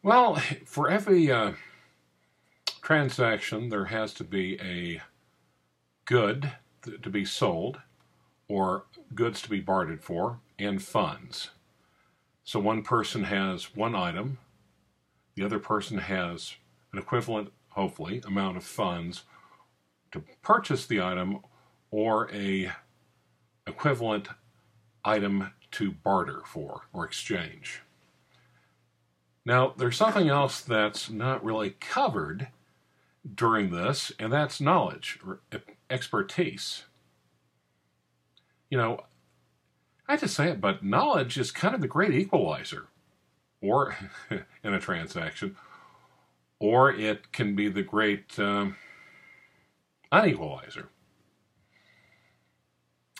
Well, for every transaction, there has to be a good to be sold or goods to be bartered for and funds. So one person has one item, the other person has an equivalent, hopefully, amount of funds to purchase the item or a equivalent item to barter for or exchange. Now, there's something else that's not really covered during this, and that's knowledge or expertise. You know, I hate to say it, but knowledge is kind of the great equalizer, or in a transaction, or it can be the great unequalizer.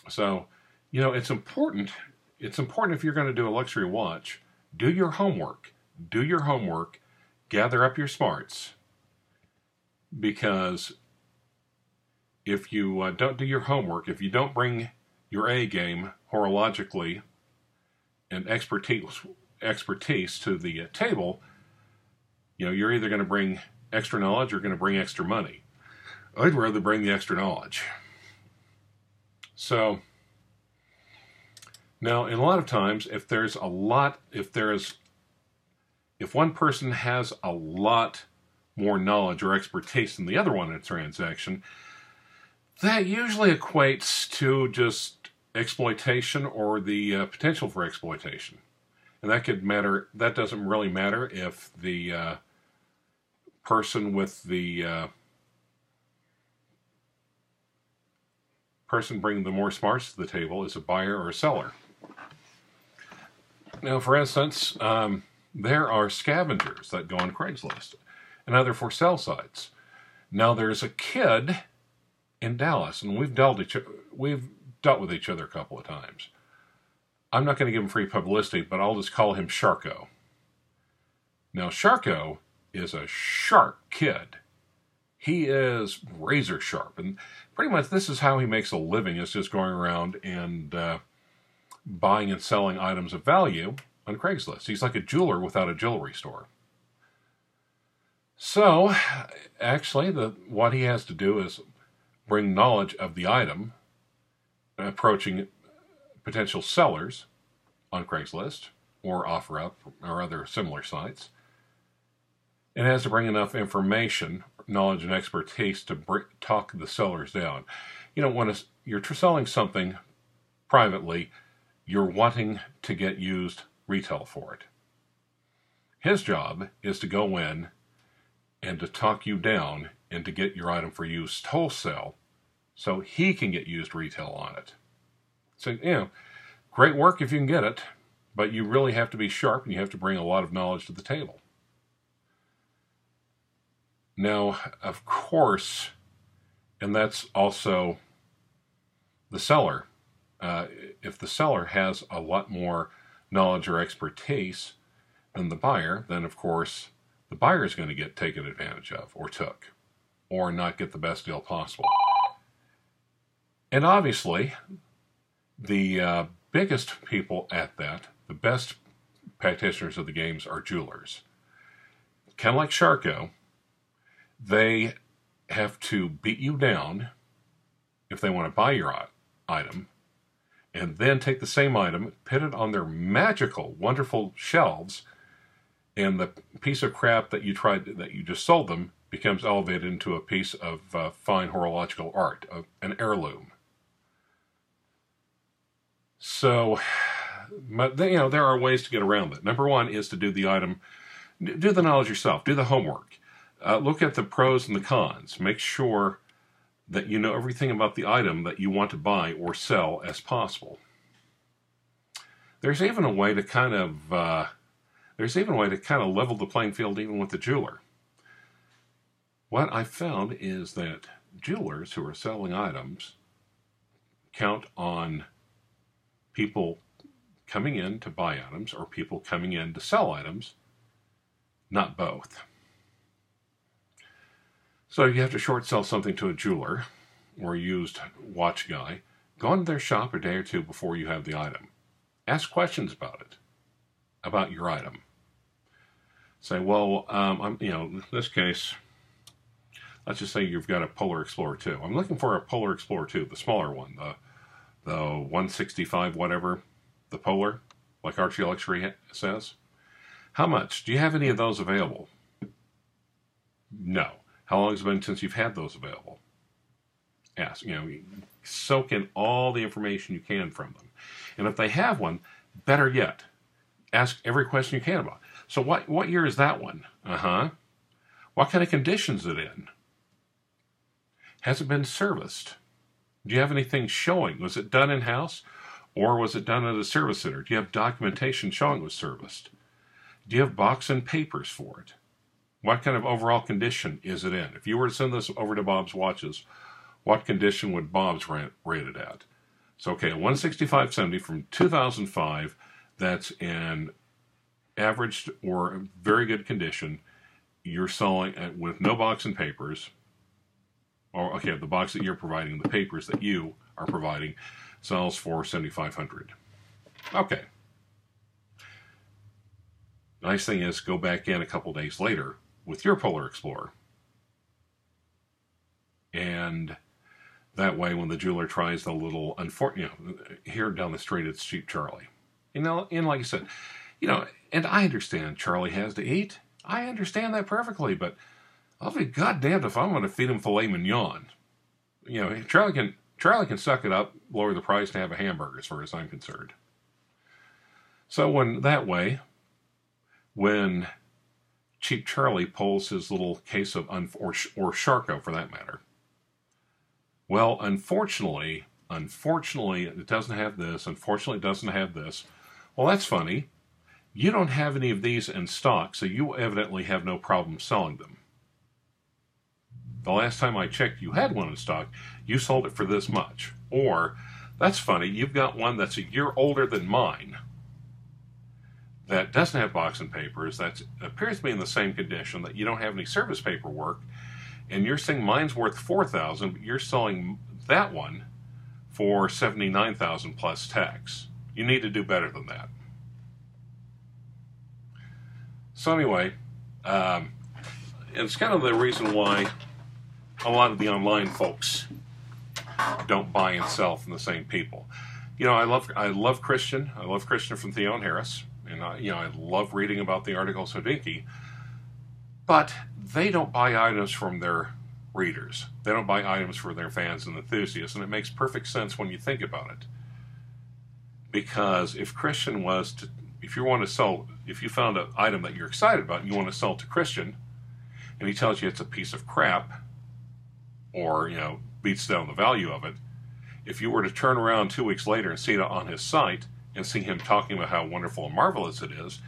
So, you know, it's important. It's important if you're going to do a luxury watch, do your homework. Do your homework, gather up your smarts, because if you don't do your homework, if you don't bring your A game horologically and expertise to the table, you know, you're either going to bring extra knowledge or going to bring extra money. I'd rather bring the extra knowledge. So now, in a lot of times, if one person has a lot more knowledge or expertise than the other one in a transaction, that usually equates to just exploitation or the potential for exploitation. And that could matter. That doesn't really matter if the person with the person bringing the more smarts to the table is a buyer or a seller. Now, for instance, there are scavengers that go on Craigslist and other for sale sites. Now, there's a kid in Dallas, and we've dealt with each other a couple of times. I'm not going to give him free publicity, but I'll just call him Sharko. Now, Sharko is a sharp kid. He is razor sharp, and pretty much this is how he makes a living, is just going around and buying and selling items of value on Craigslist. He's like a jeweler without a jewelry store. So, actually, what he has to do is bring knowledge of the item, approaching potential sellers on Craigslist or OfferUp or other similar sites, and has to bring enough information, knowledge, and expertise to talk the sellers down. You know, when you're selling something privately, you're wanting to get used retail for it. His job is to go in and to talk you down and to get your item for used wholesale so he can get used retail on it. So, you know, great work if you can get it, but you really have to be sharp and you have to bring a lot of knowledge to the table. Now, of course, and that's also the seller. If the seller has a lot more knowledge or expertise than the buyer, then of course the buyer is going to get taken advantage of or took, or not get the best deal possible. And obviously, the biggest people at that, the best practitioners of the games, are jewelers. Kind of like Sharko, they have to beat you down if they want to buy your item, and then take the same item, put it on their magical, wonderful shelves, and the piece of crap that you just sold them becomes elevated into a piece of fine horological art, an heirloom. So, you know, there are ways to get around that. Number one is to do the item, do the knowledge yourself, do the homework. Look at the pros and the cons. Make sure that you know everything about the item that you want to buy or sell as possible. There's even a way to kind of level the playing field even with the jeweler. What I found is that jewelers who are selling items count on people coming in to buy items or people coming in to sell items, not both. So if you have to short sell something to a jeweler or a used watch guy, go into their shop a day or two before you have the item. Ask questions about it, about your item. say, well, in this case, let's just say you've got a Polar Explorer 2. I'm looking for a Polar Explorer 2, the smaller one, the 165 whatever, the Polar, like ArchieLuxury says. How much? Do you have any of those available? No. How long has it been since you've had those available? Ask. Soak in all the information you can from them. And if they have one, better yet, ask every question you can about it. So what year is that one? What kind of condition is it in? Has it been serviced? Do you have anything showing? Was it done in-house, or was it done at a service center? Do you have documentation showing it was serviced? Do you have box and papers for it? What kind of overall condition is it in? If you were to send this over to Bob's Watches, what condition would Bob's rate it at? So, okay, a 165/70 from 2005, that's in average or very good condition. You're selling with no box and papers. Or, okay, the box that you're providing, the papers that you are providing, sells for $7,500. Okay. Nice thing is, go back in a couple days later with your Polar Explorer. And that way, when the jeweler tries the little, here down the street, it's Cheap Charlie. And like I said, and I understand Charlie has to eat. I understand that perfectly, but I'll be goddamned if I'm going to feed him filet mignon. Charlie can suck it up, lower the price, and have a hamburger, as far as I'm concerned. So when Cheap Charlie pulls his little case of, or Sharko for that matter, well, unfortunately, it doesn't have this. Unfortunately, it doesn't have this. Well, that's funny. You don't have any of these in stock, so you evidently have no problem selling them. The last time I checked, you had one in stock. You sold it for this much. Or, that's funny, you've got one that's a year older than mine that doesn't have box and papers, that appears to be in the same condition, that you don't have any service paperwork, and you're saying mine's worth $4,000, but you're selling that one for $79,000 plus tax. You need to do better than that. So anyway, it's kind of the reason why a lot of the online folks don't buy and sell from the same people. I love Christian. I love Christian from Theo and Harris, and I love reading about the articles of Dinky. But they don't buy items from their readers. They don't buy items for their fans and enthusiasts, and it makes perfect sense when you think about it. Because if Christian was to, if you found an item that you're excited about and you want to sell to Christian, and he tells you it's a piece of crap, or beats down the value of it, if you were to turn around 2 weeks later and see it on his site and see him talking about how wonderful and marvelous it is,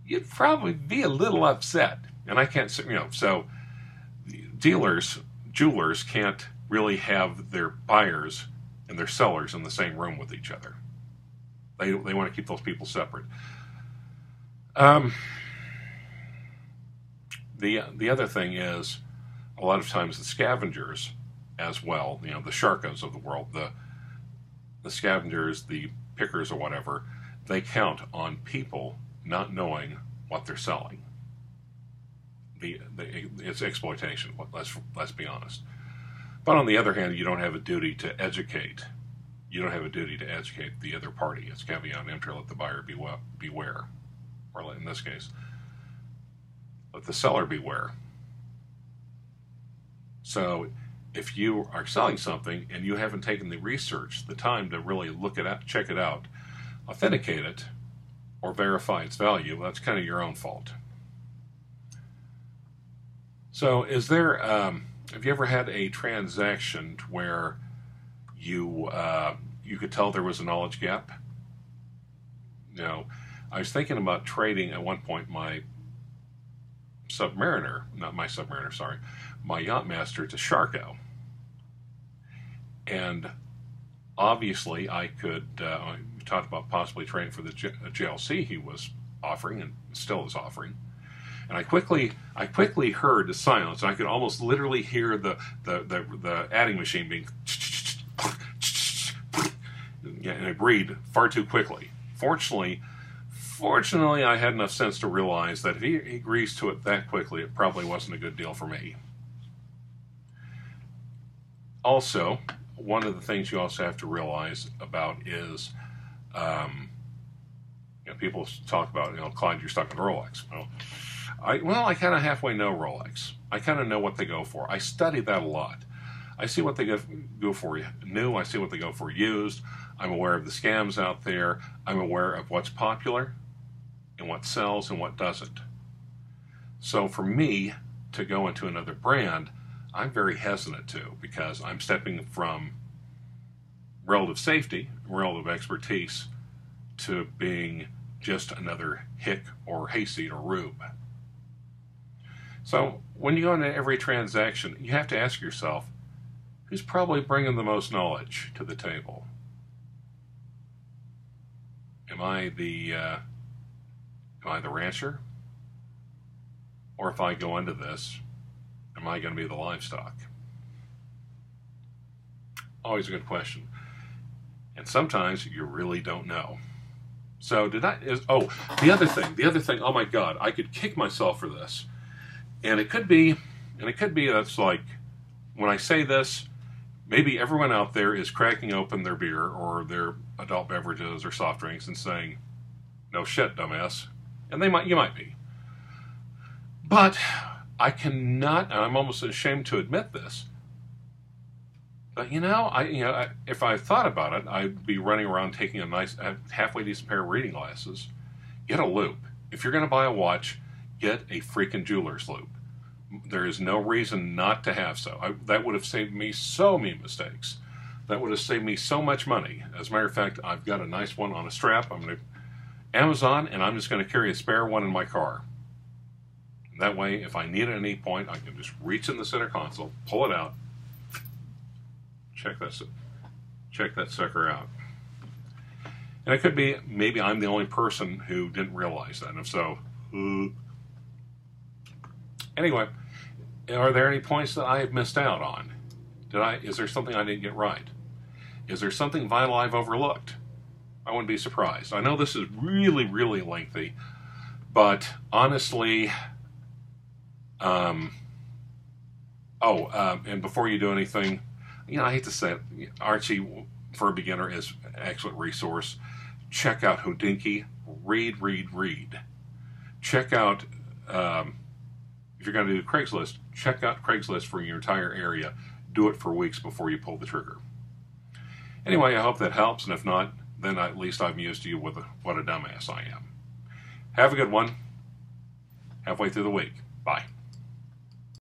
you'd probably be a little upset. And I can't, so jewelers can't really have their buyers and their sellers in the same room with each other. They want to keep those people separate. The other thing is, a lot of times the scavengers as well, the Sharkos of the world, the scavengers, the pickers or whatever, they count on people not knowing what they're selling. It's exploitation, let's be honest. But on the other hand, you don't have a duty to educate. You don't have a duty to educate the other party. It's caveat emptor, let the buyer beware. Or in this case, let the seller beware. So if you are selling something and you haven't taken the research, the time to really look it up, check it out, authenticate it, or verify its value, that's kind of your own fault. So is there, have you ever had a transaction where you could tell there was a knowledge gap? I was thinking about trading at one point my Submariner, not my Submariner, sorry, my Yachtmaster to Sharko. And obviously I could, we talked about possibly trading for the JLC he was offering and still is offering. And I quickly heard the silence. I could almost literally hear the adding machine being, and it breathed far too quickly. Fortunately, Fortunately, I had enough sense to realize that if he agrees to it that quickly, it probably wasn't a good deal for me. Also, one of the things you also have to realize about is, people talk about, Clyde, you're stuck in Rolex. Well, I kind of halfway know Rolex. I kind of know what they go for. I study that a lot. I see what they go for new. I see what they go for used. I'm aware of the scams out there. I'm aware of what's popular and what sells and what doesn't. So for me to go into another brand, I'm very hesitant to, because I'm stepping from relative safety, relative expertise, to being just another hick or hayseed or rube. So when you go into every transaction, you have to ask yourself, who's probably bringing the most knowledge to the table? Am I the rancher? Or if I go into this, am I going to be the livestock? Always a good question. And sometimes you really don't know. So the other thing, oh my God, I could kick myself for this. And it could be that's like, when I say this, maybe everyone out there is cracking open their beer or their adult beverages or soft drinks and saying, no shit, dumbass. And you might be. But I cannot, and I'm almost ashamed to admit this, but if I thought about it, I'd be running around taking a halfway decent pair of reading glasses. Get a loop. If you're going to buy a watch, get a freaking jeweler's loop. There is no reason not to have so. That would have saved me so many mistakes. That would have saved me so much money. As a matter of fact, I've got a nice one on a strap. I'm going to Amazon, and I'm just going to carry a spare one in my car. That way, if I need it at any point, I can just reach in the center console, pull it out, check that sucker out. And it could be, maybe I'm the only person who didn't realize that. And if so, anyway, are there any points that I have missed out on? Is there something I didn't get right? Is there something vital I've overlooked? I wouldn't be surprised. I know this is really, really lengthy, but honestly, and before you do anything, I hate to say it, Archie, for a beginner, is an excellent resource. Check out Hodinkee. Read. Check out, if you're going to do Craigslist, check out Craigslist for your entire area. Do it for weeks before you pull the trigger. Anyway, I hope that helps, and if not, then at least I've amused you with what a dumbass I am. Have a good one. Halfway through the week. Bye.